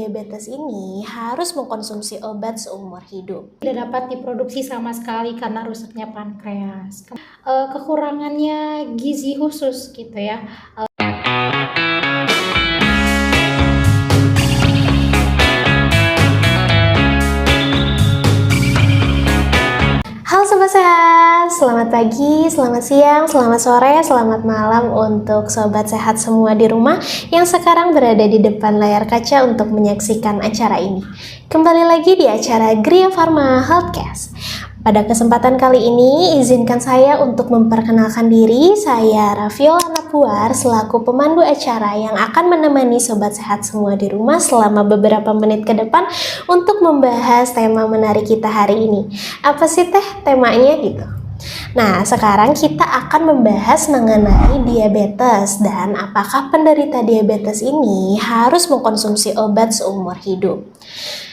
Diabetes ini harus mengkonsumsi obat seumur hidup. Tidak dapat diproduksi sama sekali karena rusaknya pankreas. Kekurangannya gizi khusus gitu ya. Halo Sobat Sehat, selamat pagi, selamat siang, selamat sore, selamat malam untuk Sobat Sehat semua di rumah yang sekarang berada di depan layar kaca untuk menyaksikan acara ini. Kembali lagi di acara Gria Pharma Healthcast. Pada kesempatan kali ini, izinkan saya untuk memperkenalkan diri. Saya Rafiola Napuar selaku pemandu acara yang akan menemani Sobat Sehat semua di rumah selama beberapa menit ke depan untuk membahas tema menarik kita hari ini. Apa sih temanya gitu? Nah, sekarang kita akan membahas mengenai diabetes dan apakah penderita diabetes ini harus mengkonsumsi obat seumur hidup.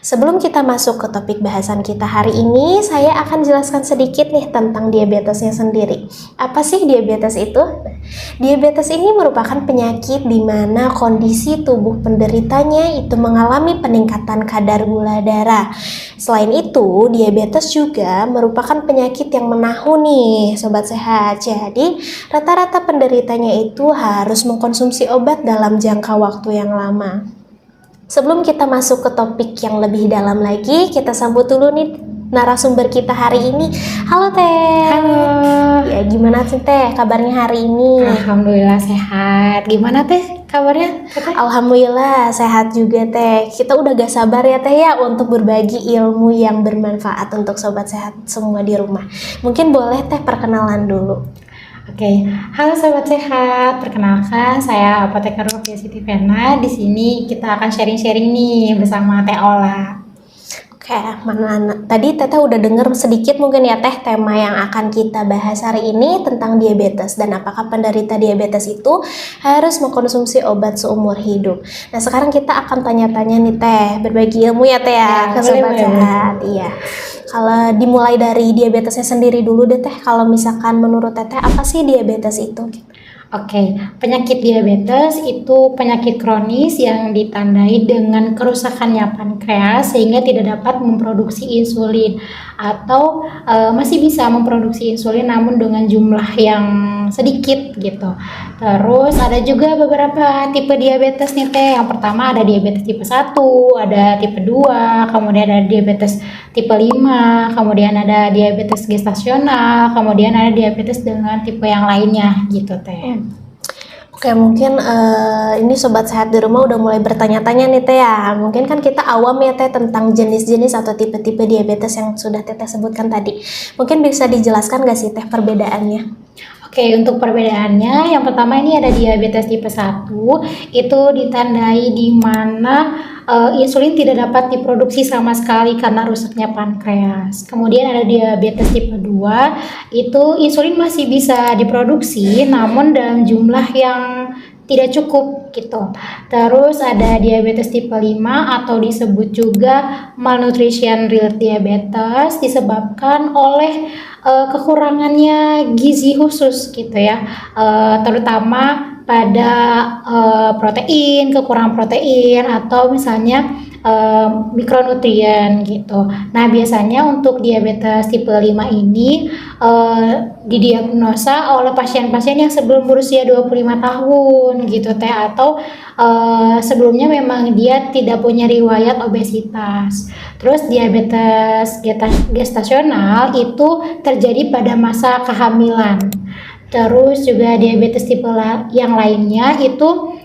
Sebelum kita masuk ke topik bahasan kita hari ini, saya akan jelaskan sedikit nih tentang diabetesnya sendiri. Apa sih diabetes itu? Diabetes ini merupakan penyakit di mana kondisi tubuh penderitanya itu mengalami peningkatan kadar gula darah. Selain itu, diabetes juga merupakan penyakit yang menahu nih, Sobat Sehat. Jadi, rata-rata penderitanya itu harus mengkonsumsi obat dalam jangka waktu yang lama. Sebelum kita masuk ke topik yang lebih dalam lagi, kita sambut dulu nih narasumber kita hari ini. Halo Teh. Halo. Ya, gimana sih Teh kabarnya hari ini? Alhamdulillah sehat. Gimana Teh kabarnya? Alhamdulillah sehat juga Teh. Kita udah gak sabar ya Teh ya untuk berbagi ilmu yang bermanfaat untuk Sobat Sehat semua di rumah. Mungkin boleh Teh perkenalan dulu. Oke, halo Sobat Sehat. Perkenalkan, saya Apoteker Rufia Siti Vena. Di sini kita akan sharing-sharing nih bersama Teh Ola. Oke, tadi Teteh udah denger sedikit mungkin ya Teh tema yang akan kita bahas hari ini tentang diabetes dan apakah penderita diabetes itu harus mengkonsumsi obat seumur hidup. Nah, sekarang kita akan tanya-tanya nih Teh, berbagi ilmu ya Teh ya, ke Sobat Sehat. Iya. Kalau dimulai dari diabetesnya sendiri dulu deh Teh, kalau misalkan menurut Teteh apa sih diabetes itu? Oke, penyakit diabetes itu penyakit kronis yang ditandai dengan kerusakannya pankreas sehingga tidak dapat memproduksi insulin atau masih bisa memproduksi insulin namun dengan jumlah yang sedikit gitu. Terus ada juga beberapa tipe diabetes nih Teh. Yang pertama ada diabetes tipe 1, ada tipe 2, kemudian ada diabetes tipe 5, kemudian ada diabetes gestasional, kemudian ada diabetes dengan tipe yang lainnya gitu Teh. Oke, mungkin ini Sobat Sehat di rumah udah mulai bertanya-tanya nih Teh ya. Mungkin kan kita awam ya Teh tentang jenis-jenis atau tipe-tipe diabetes yang sudah Teteh sebutkan tadi. Mungkin bisa dijelaskan gak sih Teh perbedaannya? Oke, untuk perbedaannya yang pertama ini ada diabetes tipe 1, itu ditandai di mana insulin tidak dapat diproduksi sama sekali karena rusaknya pankreas. Kemudian ada diabetes tipe 2, itu insulin masih bisa diproduksi namun dalam jumlah yang tidak cukup gitu. Terus ada diabetes tipe 5 atau disebut juga malnutrition related diabetes disebabkan oleh kekurangannya gizi khusus gitu ya, terutama pada protein, kekurangan protein atau misalnya mikronutrien gitu. Nah, biasanya untuk diabetes tipe 5 ini didiagnosa oleh pasien-pasien yang sebelum berusia 25 tahun gitu Teh, atau sebelumnya memang dia tidak punya riwayat obesitas. Terus diabetes gestasional itu terjadi pada masa kehamilan. Terus juga diabetes tipe yang lainnya itu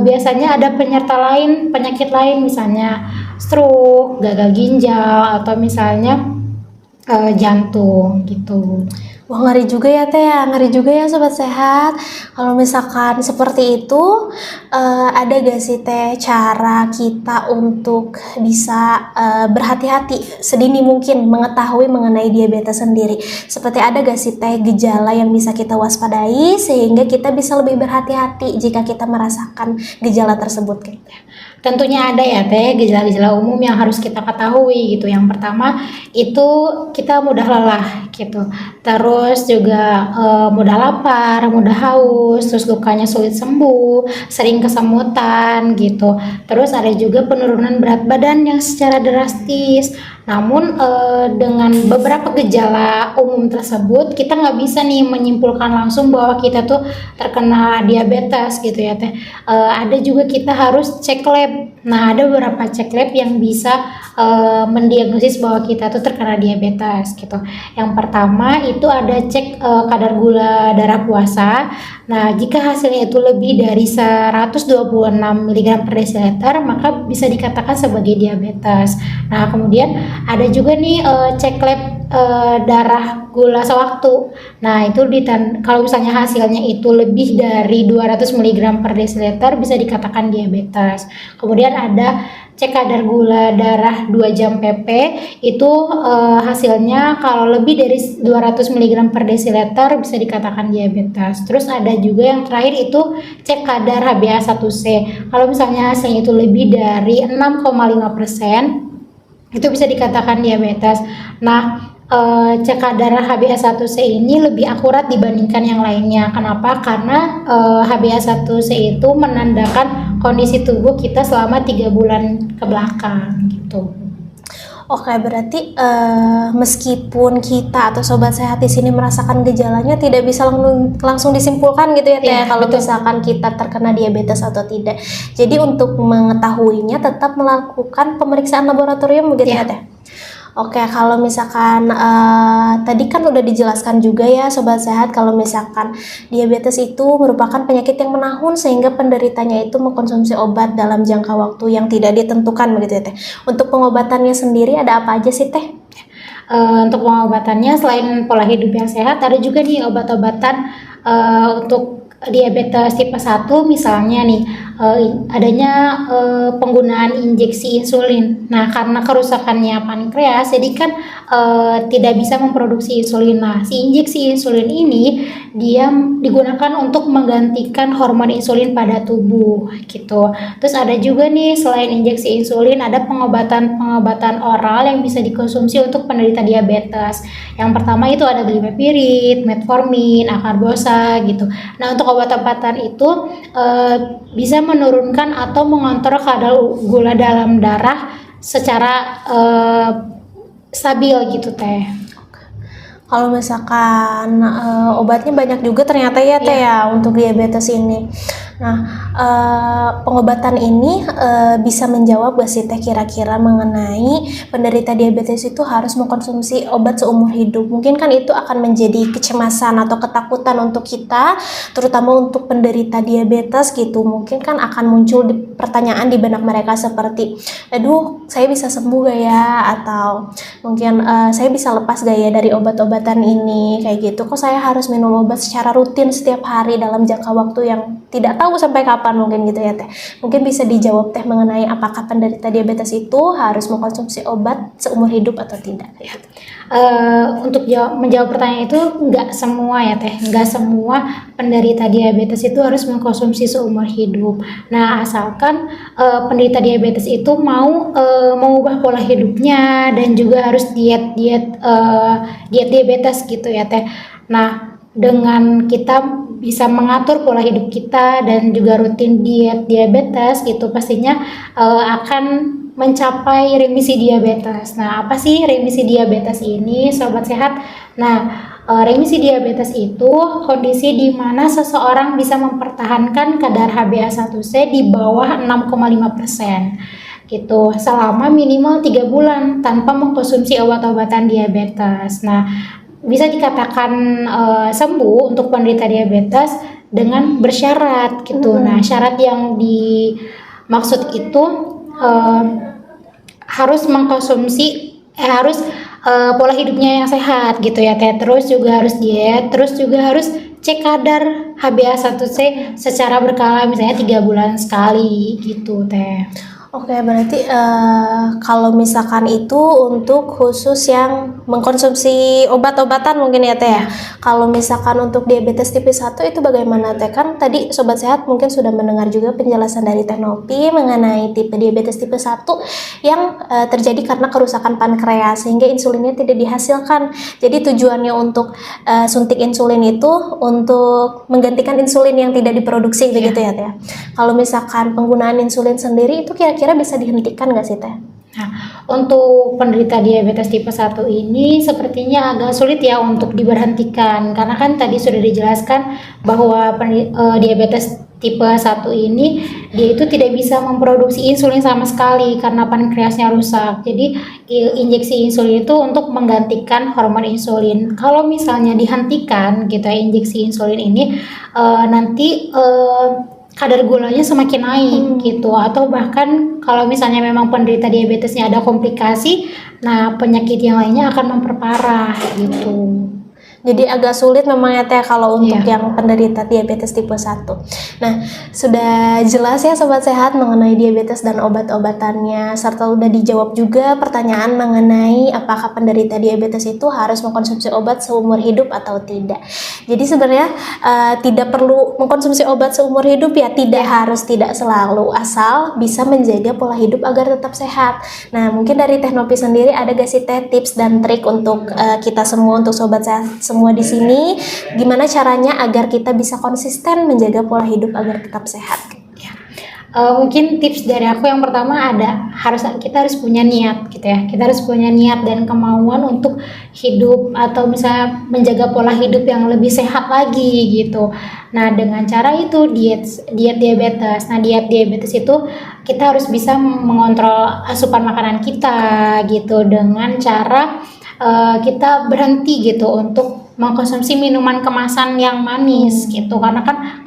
biasanya ada penyakit lain misalnya stroke, gagal ginjal atau misalnya jantung gitu. Wah, ngeri juga ya Teh ya, ngeri juga ya Sobat Sehat. Kalau misalkan seperti itu, ada gak sih Teh cara kita untuk bisa berhati-hati sedini mungkin mengetahui mengenai diabetes sendiri? Seperti ada gak sih Teh gejala yang bisa kita waspadai sehingga kita bisa lebih berhati-hati jika kita merasakan gejala tersebut? Tentunya ada ya Teh gejala-gejala umum yang harus kita ketahui gitu. Yang pertama itu kita mudah lelah gitu. Terus juga mudah lapar, mudah haus, terus lukanya sulit sembuh, sering kesemutan gitu. Terus ada juga penurunan berat badan yang secara drastis. Namun dengan beberapa gejala umum tersebut kita nggak bisa nih menyimpulkan langsung bahwa kita tuh terkena diabetes gitu ya Teh. Ada juga kita harus cek lab. Nah, ada beberapa cek lab yang bisa mendiagnosis bahwa kita tuh terkena diabetes gitu. Yang pertama itu ada cek kadar gula darah puasa. Nah, jika hasilnya itu lebih dari 126 mg per desiliter, maka bisa dikatakan sebagai diabetes. Nah, kemudian ada juga nih cek lab darah gula sewaktu. Nah, itu kalau misalnya hasilnya itu lebih dari 200 mg per desiliter bisa dikatakan diabetes. Kemudian ada cek kadar gula darah 2 jam PP, itu hasilnya kalau lebih dari 200 mg per desiliter bisa dikatakan diabetes. Terus ada juga yang terakhir itu cek kadar HbA1c. Kalau misalnya hasilnya itu lebih dari 6,5%, itu bisa dikatakan diabetes. Nah, cek kadar HbA1c ini lebih akurat dibandingkan yang lainnya. Kenapa? Karena HbA1c itu menandakan kondisi tubuh kita selama 3 bulan ke belakang gitu. Oke, berarti meskipun kita atau sobat sehat di sini merasakan gejalanya tidak bisa langsung disimpulkan gitu ya Teh, kalau misalkan kita terkena diabetes atau tidak. Jadi untuk mengetahuinya tetap melakukan pemeriksaan laboratorium begitu ya Teh. Oke, kalau misalkan tadi kan udah dijelaskan juga ya Sobat Sehat kalau misalkan diabetes itu merupakan penyakit yang menahun sehingga penderitanya itu mengkonsumsi obat dalam jangka waktu yang tidak ditentukan begitu ya Teh. Untuk pengobatannya sendiri ada apa aja sih Teh? Untuk pengobatannya selain pola hidup yang sehat ada juga nih obat-obatan untuk diabetes tipe 1 misalnya nih adanya penggunaan injeksi insulin. Nah, karena kerusakannya pankreas jadi kan tidak bisa memproduksi insulin. Nah, si injeksi insulin ini dia digunakan untuk menggantikan hormon insulin pada tubuh gitu. Terus ada juga nih selain injeksi insulin ada pengobatan oral yang bisa dikonsumsi untuk penderita diabetes. Yang pertama itu ada glimepirid, metformin, akarbosa gitu. Nah, untuk obat-obatan itu bisa menurunkan atau mengontrol kadar gula dalam darah secara stabil gitu Teh. Kalau misalkan obatnya banyak juga ternyata ya Teh ya untuk diabetes ini. Nah, pengobatan ini bisa menjawab gak sih Teh kira-kira mengenai penderita diabetes itu harus mengkonsumsi obat seumur hidup? Mungkin kan itu akan menjadi kecemasan atau ketakutan untuk kita, terutama untuk penderita diabetes gitu. Mungkin kan akan muncul pertanyaan di benak mereka seperti, aduh saya bisa sembuh gak ya? Atau mungkin saya bisa lepas gak ya dari obat-obatan ini? Kayak gitu, kok saya harus minum obat secara rutin setiap hari dalam jangka waktu yang tidak tahu sampai kapan mungkin gitu ya Teh. Mungkin bisa dijawab Teh mengenai apakah penderita diabetes itu harus mengkonsumsi obat seumur hidup atau tidak. Untuk menjawab pertanyaan itu nggak semua ya Teh, nggak semua penderita diabetes itu harus mengkonsumsi seumur hidup. Nah, asalkan penderita diabetes itu mau mengubah pola hidupnya dan juga harus diet diabetes gitu ya Teh. Nah, dengan kita bisa mengatur pola hidup kita dan juga rutin diet diabetes itu pastinya akan mencapai remisi diabetes. Nah, apa sih remisi diabetes ini Sobat Sehat? Nah, remisi diabetes itu kondisi di mana seseorang bisa mempertahankan kadar HbA1c di bawah 6,5% gitu selama minimal 3 bulan tanpa mengkonsumsi obat-obatan diabetes. Nah, bisa dikatakan sembuh untuk penderita diabetes dengan bersyarat gitu. Nah, syarat yang dimaksud itu harus mengkonsumsi pola hidupnya yang sehat gitu ya Teh. Terus juga harus diet, terus juga harus cek kadar HbA1c secara berkala misalnya 3 bulan sekali gitu Teh. Oke, berarti kalau misalkan itu untuk khusus yang mengkonsumsi obat-obatan mungkin ya Teh ya. Kalau misalkan untuk diabetes tipe 1 itu bagaimana Teh? Kan tadi Sobat Sehat mungkin sudah mendengar juga penjelasan dari Teh Nopi mengenai tipe diabetes tipe 1 yang terjadi karena kerusakan pankreas sehingga insulinnya tidak dihasilkan. Jadi tujuannya untuk suntik insulin itu untuk menggantikan insulin yang tidak diproduksi begitu ya Teh. Kalau misalkan penggunaan insulin sendiri itu kira-kira bisa dihentikan nggak sih Teh? Nah, untuk penderita diabetes tipe 1 ini sepertinya agak sulit ya untuk diberhentikan karena kan tadi sudah dijelaskan bahwa diabetes tipe 1 ini dia itu tidak bisa memproduksi insulin sama sekali karena pankreasnya rusak. Jadi injeksi insulin itu untuk menggantikan hormon insulin. Kalau misalnya dihentikan gitu ya injeksi insulin ini nanti kadar gulanya semakin naik gitu, atau bahkan kalau misalnya memang penderita diabetesnya ada komplikasi, nah penyakit yang lainnya akan memperparah gitu. Jadi agak sulit memang ya Teh kalau untuk yang penderita diabetes tipe 1. Nah, sudah jelas ya Sobat Sehat mengenai diabetes dan obat-obatannya, serta udah dijawab juga pertanyaan mengenai apakah penderita diabetes itu harus mengkonsumsi obat seumur hidup atau tidak. Jadi sebenarnya tidak perlu mengkonsumsi obat seumur hidup ya, tidak harus, tidak selalu, asal bisa menjaga pola hidup agar tetap sehat. Nah, mungkin dari Teh Nopi sendiri ada gak sih Teh tips dan trik untuk kita semua, untuk Sobat Sehat semua di sini, gimana caranya agar kita bisa konsisten menjaga pola hidup agar tetap sehat? Mungkin tips dari aku yang pertama kita harus punya niat gitu ya. Kita harus punya niat dan kemauan untuk hidup atau misalnya menjaga pola hidup yang lebih sehat lagi gitu. Nah, dengan cara itu diet diabetes. Nah, diet diabetes itu kita harus bisa mengontrol asupan makanan kita gitu dengan cara kita berhenti gitu untuk mengkonsumsi minuman kemasan yang manis gitu, karena kan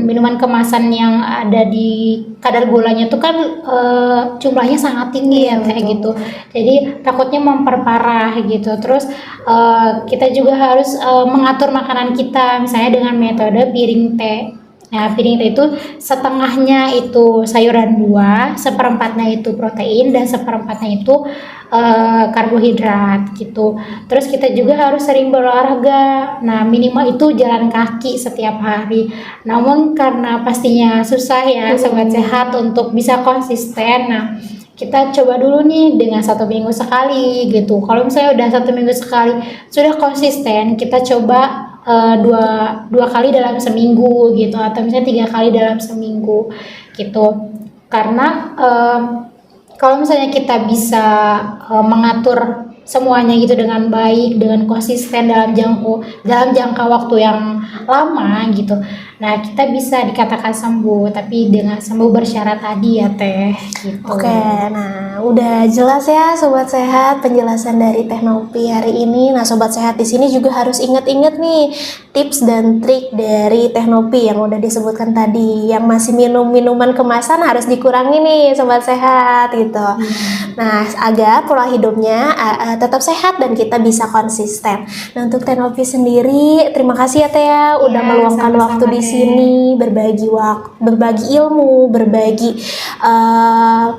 minuman kemasan yang ada di kadar gulanya itu kan jumlahnya sangat tinggi ya kayak gitu, jadi takutnya memperparah gitu. Terus kita juga harus mengatur makanan kita misalnya dengan metode piring teh. Nah, piring teh itu setengahnya itu sayuran buah, seperempatnya itu protein, dan seperempatnya itu karbohidrat gitu. Terus kita juga harus sering berolahraga. Nah, minimal itu jalan kaki setiap hari. Namun karena pastinya susah ya Sobat Sehat untuk bisa konsisten. Nah, kita coba dulu nih dengan 1 minggu sekali gitu. Kalau misalnya udah 1 minggu sekali sudah konsisten, kita coba dua kali dalam seminggu gitu, atau misalnya 3 kali dalam seminggu gitu. Karena kalau misalnya kita bisa mengatur semuanya gitu dengan baik, dengan konsisten dalam jangka waktu yang lama gitu, nah kita bisa dikatakan sembuh, tapi dengan sembuh bersyarat tadi ya Teh gitu. Oke, nah udah jelas ya Sobat Sehat penjelasan dari Teh Nopi hari ini. Nah, Sobat Sehat di sini juga harus ingat-ingat nih tips dan trik dari Teh Nopi yang udah disebutkan tadi. Yang masih minum minuman kemasan harus dikurangi nih Sobat Sehat gitu. Nah, agar pola hidupnya tetap sehat dan kita bisa konsisten. Nah, untuk Teh Nopi sendiri, terima kasih ya Teh ya udah meluangkan waktu di sini, berbagi ilmu, berbagi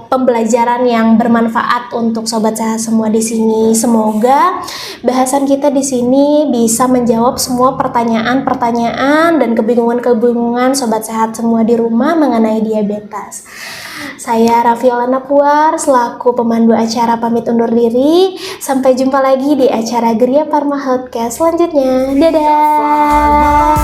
pembelajaran yang bermanfaat untuk Sobat Sehat semua di sini. Semoga bahasan kita di sini bisa menjawab semua pertanyaan-pertanyaan dan kebingungan-kebingungan Sobat Sehat semua di rumah mengenai diabetes. Saya Raffiolana Puar selaku pemandu acara pamit undur diri. Sampai jumpa lagi di acara Geria Parma Healthcare selanjutnya. Dadah.